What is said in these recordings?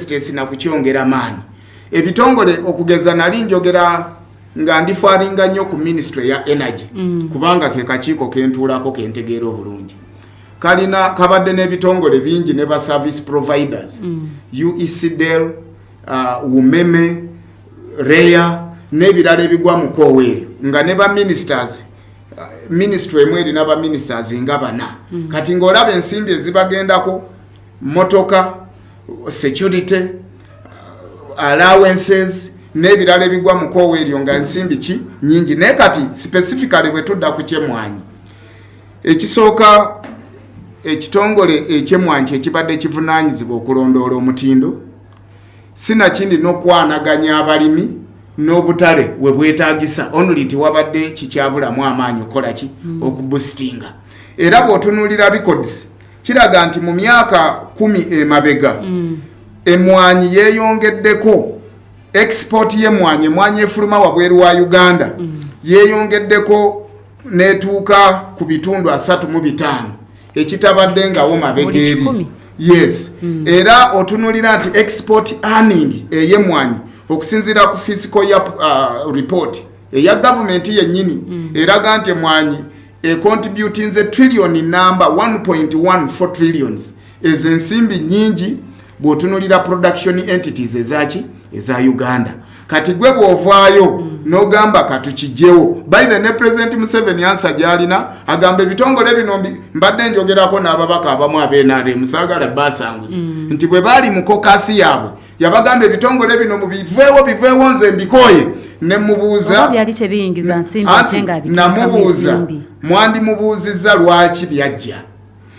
states na kukyongera maanyi ebitongole okugeza nali njogera nga ndifaringa nnyo ku ministry ya energy kubanga ke kakiiko kentuulako kentegeera obulungi kalina kabadde n'ebitongole bingi ne ba service providers UECDL umeme REA n'ebirala ebigwa mu kooweeri nga ne ba ministers ministry emwe erina ba ministers nga bana kati ng'olaba ensimbi ezibagendako motoka security allowances n'ebirala ebigwa mu kooweeri nga ensimbi ki nyingi naye kati specifically bwe tudda ku kyemwanyi ekisooka ekitongole ekyemwanyi ekibadde kivunaanyizibwa okulondoola omutindo sinakindi n'okwanaganya abalimi n'obutale we bwetaagisa only nti wabadde kikyabulamu amaanyi okola ki okuboostinga era bw'otunuulira records kiraga nti mu myaka 10 emabega emwanyi yeeyongeddeko export y'emwanyi efuluma wabweru wa Uganda yeeyongeddeko netuuka ku bitundu 35 ekitabadde ngawo mabegeeri yes era otunulira nti export earning ey'emwanyi okusinzira ku physical report eya government yennyini eraga nti emwanyi contributing the trillion number 1.14 trillions ezo ensimbi nyingi bw'otunulira production entities eza Uganda kati gwe bw'ovaayo n'ogamba katukijjewo by the ne President Museveni answer gyalina agamba ebitongole bino mbadde njogerako n'ababaka abamu ab'NRM musaagala basanguze nti bwe baali mu kokasi yaabwe yabagamba ebitongole bino biveewo nze mbikoye ne mubuuza byali tebiyingiza nsimbi ate nga namubuuza mwandimubuuzizza lwaki byajja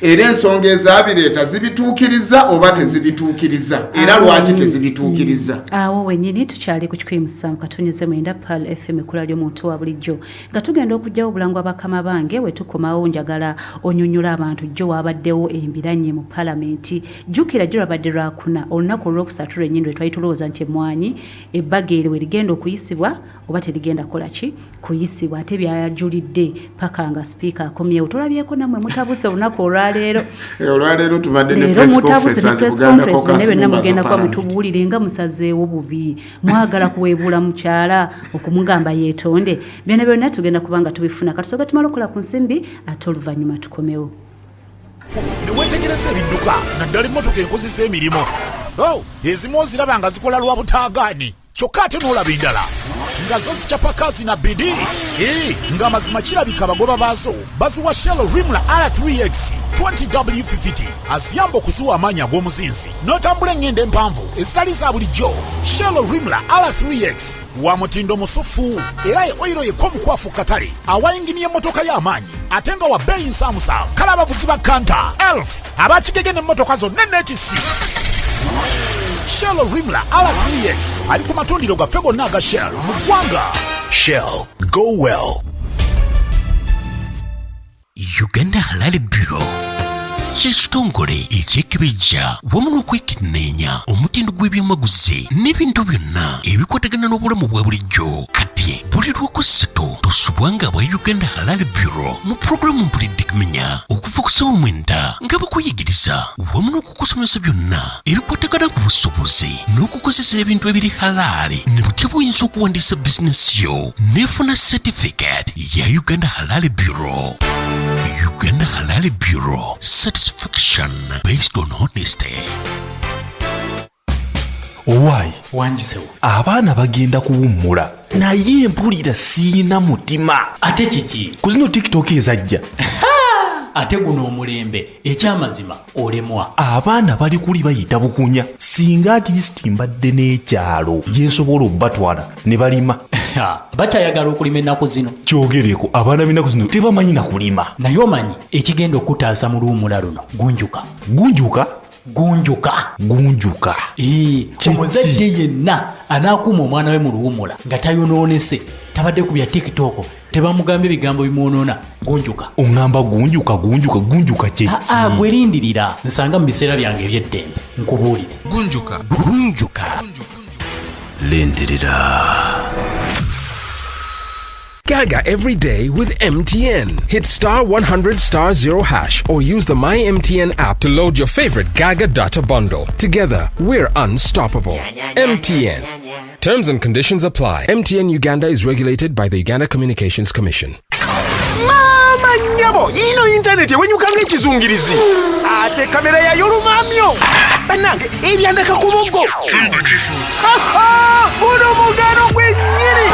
era ensonga ezabireeta zibituukiriza oba tezibituukiriza era lwaki tezibituukiriza awo wennyini tukyali ku 107.9 PAL FM ekkula ly'omuntu wa bulijjo nga tugenda okugyawo obulangwa bakama bange we tukomawo njagala onyonyola abantu jjo wabaddewo embiranye mu palamenti jjukira jjo lwabadde lwakuna olunaku olwokusatu lwennyini lwe twali tulowooza nti emmwanyi ebbageere we ligenda okuyisibwa oba terigenda kola ki kuyisibwa ate byajulidde paka nga sipiika akomyewo tolabyeko nammwe mutabuse olunaku olwaleero tubadde ne press conference naye benna mugenda kuba mutubuulire nga musazeewo bubi mwagala kuweebuula mukyala okumugamba yeetonde byonna byonna tugenda kubanga tubifuna katusooka tumala okukola ku nsimbi ate oluvannyuma tukomewo neweetegereza ebidduka naddala emmotoka enkozesa emirimu ezimu oziraba nga zikola lwa butaagaani kyokka ate n'olaba endala nga zo zikyapa kazi na bidi nga mazima kirabika abagoba baazo baziwa Shell Rimla R3X 20W50 aziyamba okuzuwa amaanyi ag'omuzinzi n'otambula engendo empanvu ezitali za bulijjo. Shell Rimla R3X wa mutindo musufu era ye oyiro yekko omukwafu katale awayingini y'emmotoka y'amaanyi ate nga wa bbeeyi nsaamusaamu kale abavuzi ba kanta elf abakigege n'emmotoka zonna n'ekisi. Shell Rimla R3X ali ku matundiro gaffe gonna aga Shell mu ggwanga. Shell, go well. Uganda Halal Bureau kyekitongole ekyekebejja wamu n'okwekenneenya omutindo gw'ebyamaguzi n'ebintu byonna ebikwatagana n'obulamu bwa bulijjo. Kati buli lwokusatu tosubwanga aba Uganda Halal Bureau mu pulogulaamu mpulidde kumenya okuva ku ssaawa 9 nga bakuyigiriza wamu n'okukusomesa byonna ebikwatagana ku busobozi n'okukozesa ebintu ebiri halaali ne butya buyinza okuwandiisa bizinesi yo n'efuna certificate ya Uganda Halal Bureau. Uganda Halal Bureau, satisfaction based on honesty. Owaayi wanjisewo abaana bagenda kuwummula naye mpulira siina mutima. Ate kiki ku zino TikTok ezajja ate guno omulembe ekyamazima olemwa. Abaana bali kuli bayita bukunya singa atiisiti mbadde n'ekyalo gye nsobola obbatwala ne balima. Bakyayagala okulima ennaku zino. Kyogereko abaana b'ennaku zino tebamanyi na kulima. Naye omanyi ekigenda okutaasa mu luwummula luno gunjuka. Omuzadde yenna anaakuuma omwana we mu luwummula nga tayonoonese tabadde ku bya TikTok tebamugambye ebigambo bimwonoona gunjuka. Oŋŋamba gunjuka kye ki? Gwerindirira nsanga mu biseera byange eby'eddembe nkubuulire. Gunjuka. Lenderera. Gaga every day with MTN. Hit star 100 star 0 hash or use the My MTN app to load your favorite Gaga data bundle. Together, we're unstoppable. MTN. Terms and conditions apply. MTN Uganda is regulated by the Uganda Communications Commission. Mama nyabo, ino internet wenyukanga ekizungirizi. Ate kamera ya yolumamyo. Banange ebyandaka ku buggo. Buno mugano gwennyini.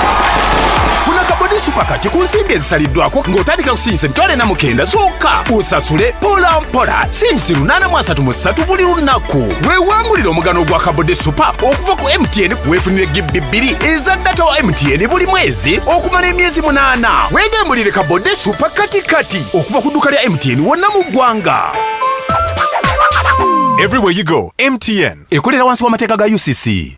Funa kabodi supakati ku nsimbi ezisaliddwako ng'otandika kusinza emitwalo 49 zokka. Usasule mpola mpola sinzi 833 buli lunaku. Weewangulira omugano gwa kabodi supa okuva ku MTN weefunire GB 2 eza data wa MTN buli mwezi okumala emyezi 8. Weegemulire kabodi supa kati okuva ku dduuka lya MTN wonna mu ggwanga. Everywhere you go, MTN ekolera wansi w'amateeka ga UCC.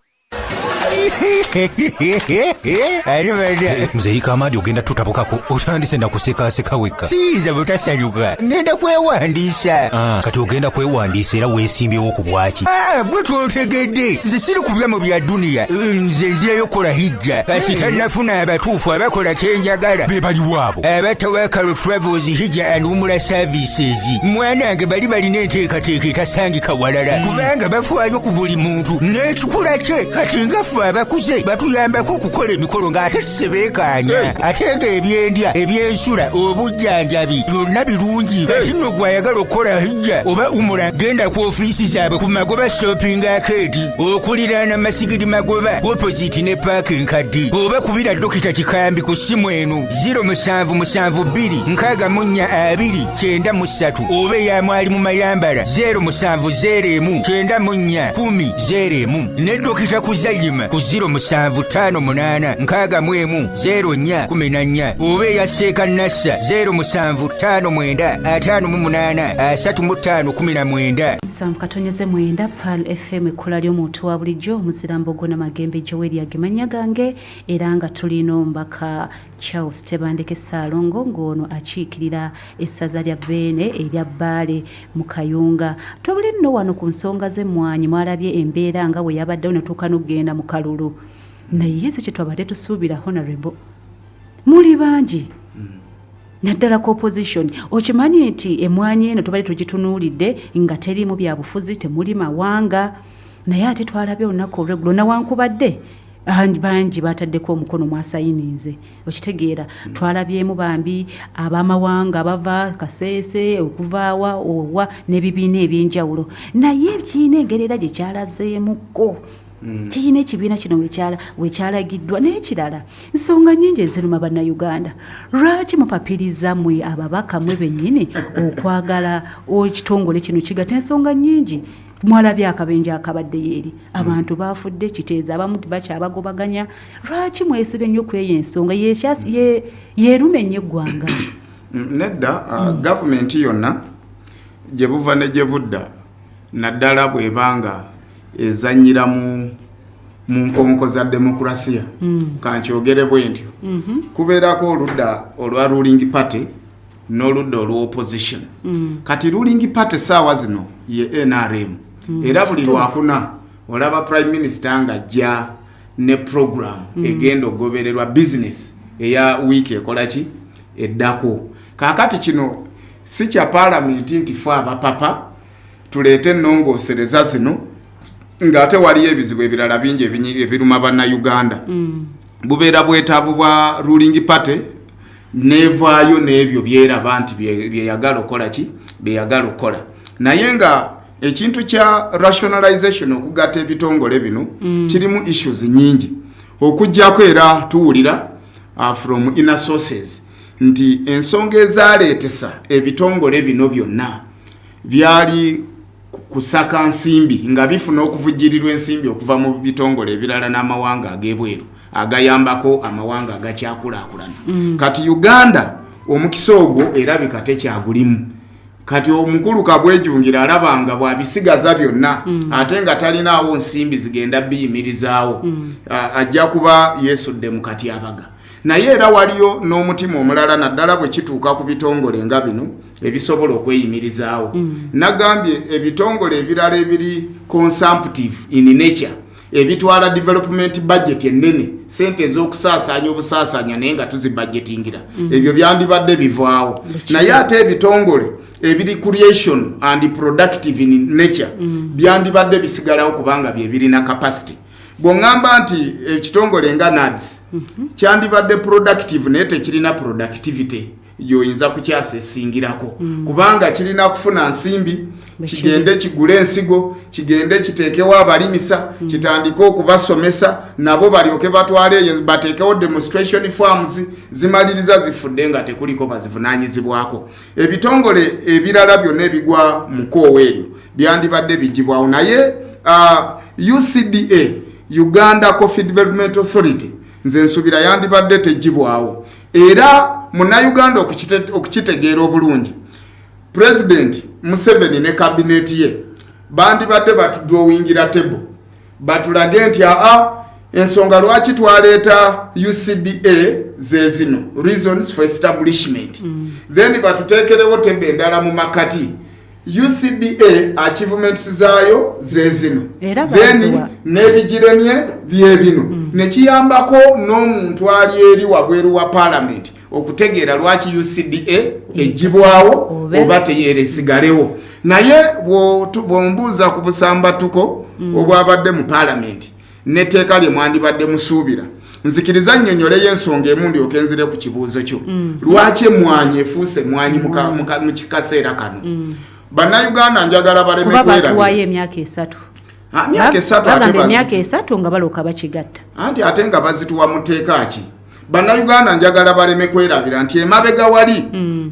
Mzee Kamadi ogenda tutabukako otandise ndakuseka weka siza butasanyuka ngenda kwewandisa kati ogenda kwewandisa era weesimbyewo ku bwaki gwe twotegedde nze siri kubya mu bya duniya nze nzirayo kola hijja kasi tannafuna abatuufu abakola kyenjagala be bali waabo abatawakalo travels hijja and umrah services mwanange bali balina enteekateeka etasangika walala kubanga bafaayo ku buli muntu n'ekikula kye kati ngafu abakuze batuyambako okukola emikolo ng'ate kisebeekanya ate ng'ebyendya ebyensula obujjanjabi byonna birungi kati nno gwayagala okukola hijja oba umura genda ku ofiisi zaabwe ku Magoba shopping arcade okuliraana Masigidi Magoba opposite ne paaka enkadde oba kubira Dokita Kikambi ku ssimu eno 0772 oba eyamwali mu Mayambala 0701 ne Dokita Kuzayima ku 0758 oba eyaseeka Nassa 0759583519 Sam katonyeze mwenda PAL FM ekkola ly'omuntu wa bulijjo omuzirambogo NAMAGEMBE JOWERIA gemanya gange era nga tulina ombaka Charles Tebandeke Saalongo ng'ono akiikirira essaza lya Beene erya Bbaale mu Kayunga. Tobuli nno wano ku nsonga z'emmwanyi mwalabye embeera nga bwe yabaddewo netuuka n'okugenda mu kalulu. Naye se kye twabadde tusuubira honorable muli bangi naddala ku opposition okimanyi nti emmwanyi eno tubadde tugitunuulidde nga terimu byabufuzi temuli mawanga naye ate twalabye olunaku olweggulo nawankubadde bangi bataddeko omukono mwasayininze okitegeera twalabyemu bambi abamawanga bava Kaseese okuvaawa owa n'ebibiina ebyenjawulo naye ebikiina engerera gye kyalazeemukko kiyina ekibiina kino wekyalagiddwa n'ekirala nsonga nnyingi eziruma bannayuganda lwaki mupapiriza mmwe ababaka mmwe bennyini okwagala ekitongole kino kigata ensonga nnyingi mwalabye akabenje akabadde yeeri abantu baafudde kiteeza abamu bakyabagobaganya lwaki mwesibe nnyo kweyo ensonga yeeruma ennyo eggwanga nedda gavumenti yonna gye buva ne gye budda naddala bw'ebanga ezanyira mu nkonko za demokrasiya kankyogere bwe ntyo kubeerako oludda olwa ruling party n'oludda olwa opposition kati ruling party saawa zino ye NRM era buli lwakuna olaba prime minister ng'ajja ne program egenda okugobererwa business eya wiiki ekolaki eddako kaakati kino si kya palamenti nti fe abapapa tuleete ennongoosereza zino ng'ate waliyo ebizibu ebirala bingi ebiruma bannayuganda bubeera bwetaavu bwa ruling party nevaayo n'ebyo byeraba nti byeyagala okukola ki byeyagala okukola naye nga ekintu kya rationalization okugatta ebitongole bino kirimu issues nyingi okujjako era tuwulira from inner sources nti ensonga ezaaleetesa ebitongole bino byonna byali kusaka nsimbi nga bifuna okuvujjirirwa ensimbi okuva mu bitongole ebirala n'amawanga ag'ebweru agayambako amawanga agakyakulaakulana kati Uganda omukisa ogwo erabika tekyagulimu kati omukulu Kabwejungira alabanga bwabisigaza byonna ate nga talinaawo nsimbi zigenda biyimirizaawo ajja kuba yeesudde mu katyabaga naye era waliyo n'omutima omulala naddala bwe kituuka ku bitongole nga bino ebisobola okweyimirizaawo nagambye ebitongole ebirala ebiri consumptive in nature ebitwala development budget ennene sente ez'okusaasanya obusaasanya naye nga tuzibudgetingira ebyo byandibadde bivaawo naye ate ebitongole ebiri creation and productive in nature byandibadde bisigalawo kubanga bye birina capacity bw'oŋŋamba nti ekitongole nga NADS kyandibadde productive naye tekirina productivity yoyinza kukyasesingirako kubanga kirina kufuna nsimbi kigende kigule ensigo kigende kiteekewo abalimisa kitandike okubasomesa nabo balyoke batwale bateekewo demonstration farms zimaliriza zifudde nga tekuliko bazivunaanyizibwako ebitongole ebirala byonna ebigwa mu koowa eryo byandibadde bigibwawo naye UCDA Uganda Coffee Development Authority nze nsubira yandibadde tegibwawo era munnayuganda okukitegeera obulungi President Museveni ne cabinet ye bandibadde batudowingira table batulage nti ensonga lwaki twaleeta UCDA zezino reasons for establishment then batuteekerewo table endala mu makati UCDA achievements zaayo zezino then nebigiremye byebino nekiyambako n'omuntu ali eri wabweru wa parliament okutegeera lwaki UCDA ejibwawo oba teyeresigalewo naye bwombuuza ku busambatuko obwabadde mu parliament neteeka lye mwandibadde musuubira nzikiriza nnyonnyoleyo ensonga emu ndyoke nzire ku kibuuzo kyo lwaki emmwanyi efuuse emmwanyi mu kikaseera kano bannayuganda njagala baleme kwerabatuwayo emyaka 3 emyaka 3 nga balooka bakigatta anti ate nga bazituwa mu tteeka ki bannayuganda njagala baleme kwerabira nti emabega wali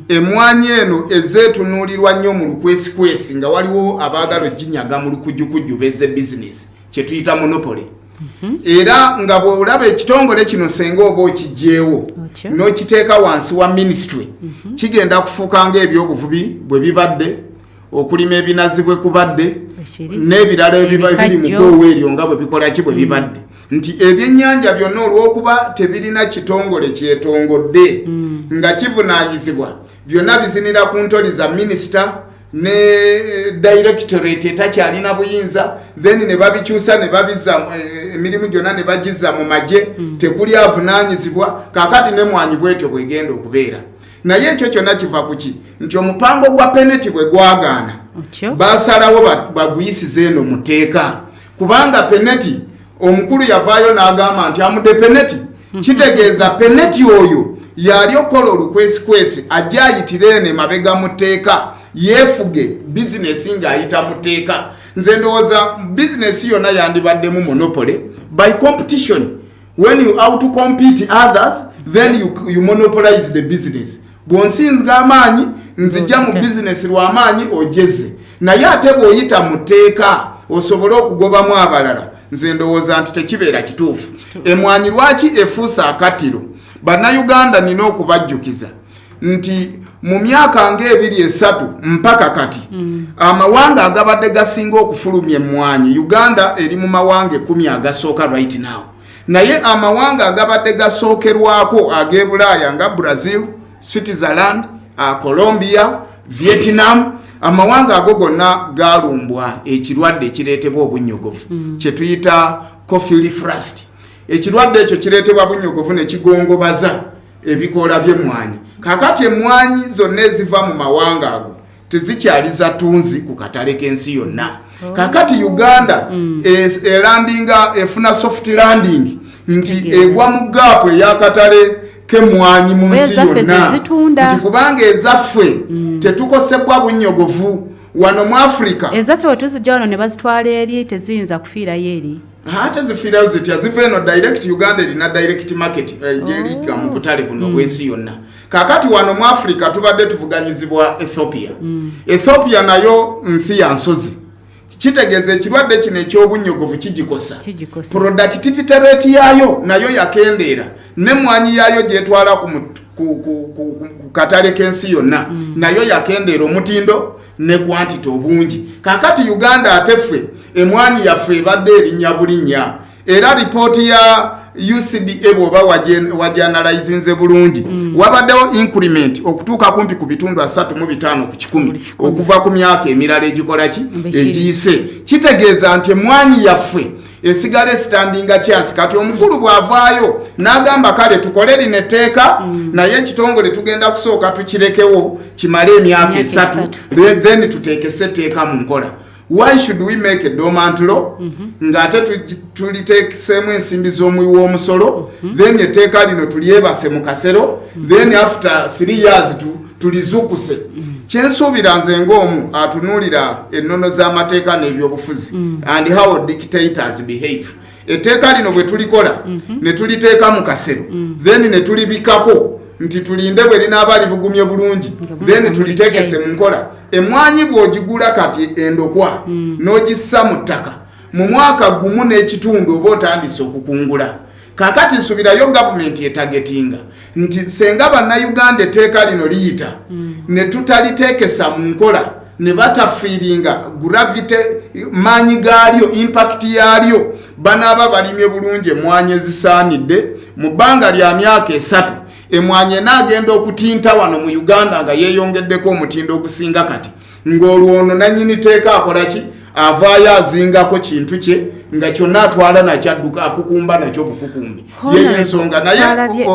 emmwanyi eno ezeetunuulirwa nnyo mu lukwesikwesi nga waliwo abaagala oginyaga mu lukujjukujju beze bizinesi kye tuyita monopole era nga bw'olaba ekitongole kino senga oba okigyewo n'okiteeka wansi wa ministry kigenda kufuuka ng'ebyobuvubi bwe bibadde okulima ebinazi bwe kubadde n'ebirala ebiri mu koowa eryo nga bwe bikola ki bwe bibadde nti ebyennyanja byonna olw'okuba tebirina kitongole kyetongodde nga kivunaanyizibwa byonna bizinira ku ntoli za minisita ne directorate etakyalina buyinza then ne babikyusa ne babizza emirimu gyonna ne bagizza mu magye tekuli avunaanyizibwa kaakati n'emmwanyi bwetyo bwegenda okubeera naye ekyo kyonna kiva ku ki nti omupango gwa peneti bwe gwagaana basalawo baguyisize eno mu tteeka kubanga peneti omukulu yavaayo n'agamba nti amude peneti kitegeeza peneti oyo yali okola olukwesikwesi ajja ayitire eno emabega mu tteeka yeefuge bizinesi ng'ayita mu tteeka nze ndowooza bizinesi yonna yandibaddemu monopole by competition when you out to compete others then you monopolize the business bw'onsinzga amaanyi nzijja mu bizinesi lw'amaanyi ojeze naye ate bw'oyita mu tteeka osobole okugobamu abalala nze ndowooza nti tekibeera kituufu emmwanyi lwaki efuusa akatiro bannayuganda nina okubajjukiza nti mu myaka ng'ebiri 3 mpaka kati amawanga agabadde gasinga okufulumya emmwanyi Uganda eri mu mawanga 10 agasooka right now naye amawanga agabadde gasookerwako ag'e Bulaaya nga Brazil, Switzerland, Colombia, Vietnam amawanga ago gonna galumbwa ekirwadde ekireetebwa obunnyogovu kye tuyita coffee leaf rust ekirwadde ekyo kireetebwa bunnyogovu ne kigongobaza ebikoola by'emmwanyi kakati emmwanyi zonna eziva mu mawanga ago tezikyali zatunzi ku katale k'ensi yonna kakati Uganda elandinga efuna soft landing nti egwa mu gaapu ey'akatale k'emmwanyi mu nsi yonna nti kubanga ezaffe tetukosebwa bunnyogovu wano mu Africa ezaffe wetuzijja wano ne bazitwala eri teziyinza kufiirayo eri ate zifiirayo zitya ziva eno direct Uganda erina direct market gyeriga mu butale buno bw'ensi yonna kakati wano mu Africa tubadde tuvuganyizibwa Ethiopia nayo nsi ya nsozi kitegeeza ekirwadde kino eky'obunnyogovu kigikosa productivity rate yayo nayo yakendeera n'emmwanyi yayo gyetwala ku katale k'ensi yonna nayo yakendeera omutindo ne quantity obungi kakati Uganda ateffe emmwanyi yaffe ebadde erinnya bulinnya era ripooti ya UCDA bwoba wajanalizinze bulungi wabaddewo increment okutuuka kumpi ku bitundu 3.5 ku 100 okuva ku myaka emirala egikola ki egiyise kitegeeza nti emmwanyi yaffe esigale standinga chance kati omukulu bwavaayo n'agamba kale tukole lino tteeka naye ekitongole tugenda kusooka tukirekewo kimale emyaka 3 then tuteekese etteeka mu nkola. Why should we make a dormant law ngate tuliteekesemu ensimbi z'omuwi w'omusolo then etteeka lino tulyebase mu kasero then after 3 years tulizukuse. Kyensuubira nze ng'omu atunuulira ennono z'amateeka n'ebyobufuzi and how dictators behave. Etteeka lino bwe tulikola ne tuliteeka mu kasero then ne tulibikako nti tulinde bwe linaaba libugumye bulungi then tuliteekese mu nkola. Emmwanyi bw'ogigula kati endokwa n'ogissa mu ttaka mu mwaka gumu n'ekitundu oba otandise okukungula. Kakati nsubirayo gavumenti etagetinga nti senga bannayuganda etteeka lino liyita ne tutaliteekesa mu nkola ne batafiiringa gravity maanyi gaalyo impact yaalyo banaaba balimye bulungi emmwanyi ezisaanidde mu bbanga lya myaka 3 emmwanyi enaagenda okutinta wano mu Uganda nga yeeyongeddeko omutindo ogusinga kati ng'olwo ono nannyini teeka akola ki avaayo azingako kintu kye nga kyonna atwala nakyo adduka akukumba nakyo bukukumbi ye ensonga naye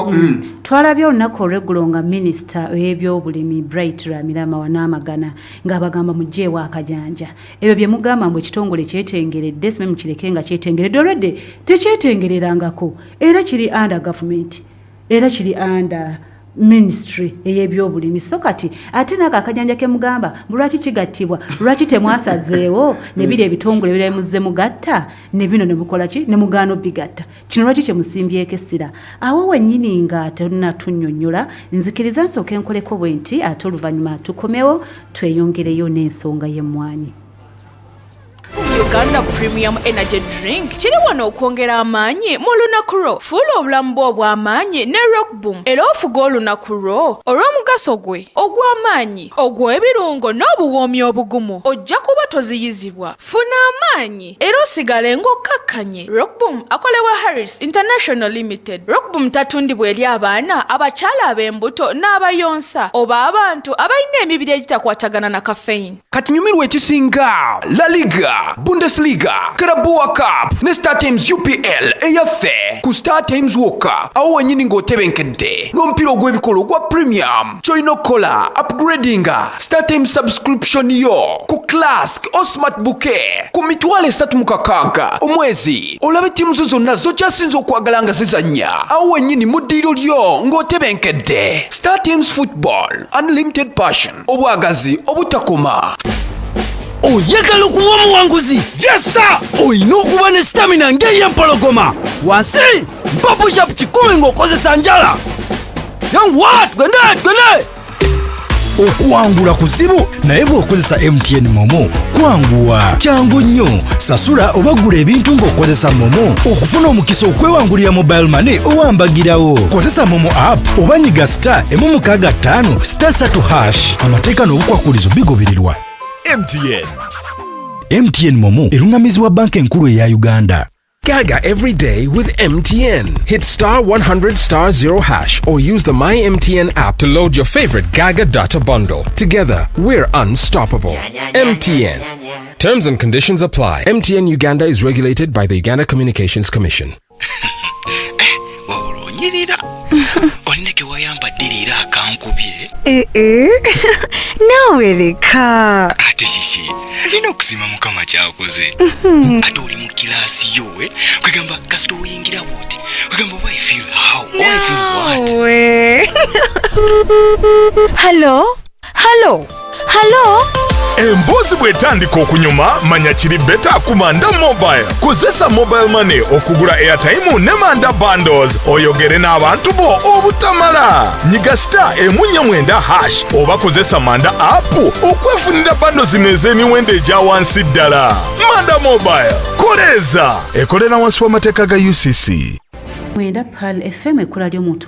twalabye olunaku olweggulo nga minisita w'ebyobulimi Bright Ramirama wa Namagana ng'abagamba mugyeewo akajanja ebyo bye mugamba mbu ekitongole kyetengeredde simemu kireke nga kyetengeredde olwedde tekyetengererangako era kiri under government era kiri under ministry ey'ebyobulimi so kati ate naka akajanja ke mugamba lwaki kigattibwa lwaki temwasazeewo ne biri ebitongole biremuzze mugatta ne bino ne mukola ki ne mugaano bigatta kino lwaki kyemusimbyeko essira awo wennyini nga tenatunnyonnyola nzikiriza nsooka enkoleko bwe nti ate oluvannyuma tukomewo tweyongereyo n'ensonga y'emmwanyi. Uganda Premium Energy Drink kiri wano okwongera amaanyi mu lunaku lwo. Fuula obulamu bwo obw'amaanyi ne Rock Boom era ofuga olunaku lwo olw'omugaso gwe ogw'amaanyi ogw'ebirungo n'obuwoomi obugumu ojja kuba toziyizibwa. Funa amaanyi era osigale ng'okkakkanye. Rock Boom akolebwa Harris International Limited. Rock Boom tatundibwa eri abaana, abakyala ab'embuto n'abayonsa oba abantu abalina emibiri egitakwatagana na caffeine. Kati nyumirwa ekisinga La Liga, Bundesliga, Carabao Cup ne Star Times UPL eyaffe ku Star Times Walker awo wenyini ng'otebenkedde n'omupiira ogw'ebikolo ogwa premium ky'olina okukola upgradinga Star Times subscription yo ku Classic o Smart Bouquet ku mitwalo 36 omwezi olabe ttiimu zo zonna zokyasinza okwagala nga zizannya awo wenyini mu ddiiro lyo ng'otebenkedde. Star Times Football Unlimited Passion obwagazi obutakoma. Oyagala okuba omuwanguzi? Yes sir! Oyina okuba ne stamina ng'ey'empologoma wansi mpa push-up 10 ng'okozesa njala. Young what? Gwende! Okuwangula kuzibu naye bw'okozesa MTN Momo kwanguwa kyangu nnyo. Sasula oba gula ebintu ng'okozesa Momo okufuna omukisa okwewangulira mobile money owambagirawo. Kozesa Momo app oba nyiga *165 *3#. Amateeka n'obukwakulizo bigobererwa. MTN Momo erungamizibwa banka enkulu eya Uganda. Gaga every day with MTN. Hit *100*0# or use the My MTN app to load your favorite Gaga data bundle. Together, we're unstoppable. MTN. Terms and conditions apply. MTN Uganda is regulated by the Uganda Communications Commission. Nawe leka ate shishi lino okuzima mukama kyakoze ate oli mu kilasi yowe kwegamba kasito oyingira bwoti kwegamba why feel how why feel what Hello Embuzi bwetandika okunyuma manya kiri beta kumanda mobile. Kozesa mobile money okugula airtime ne manda bundles oyogere n'abantu bo obutamala. Nyiga *109# oba kozesa manda app okwefunira bundles n'ez'emiwendo egya wansi ddala. Manda mobile koleza ekolera wansi w'amateeka ga UCC. Mwenda PAL FM ekula ly'omuntu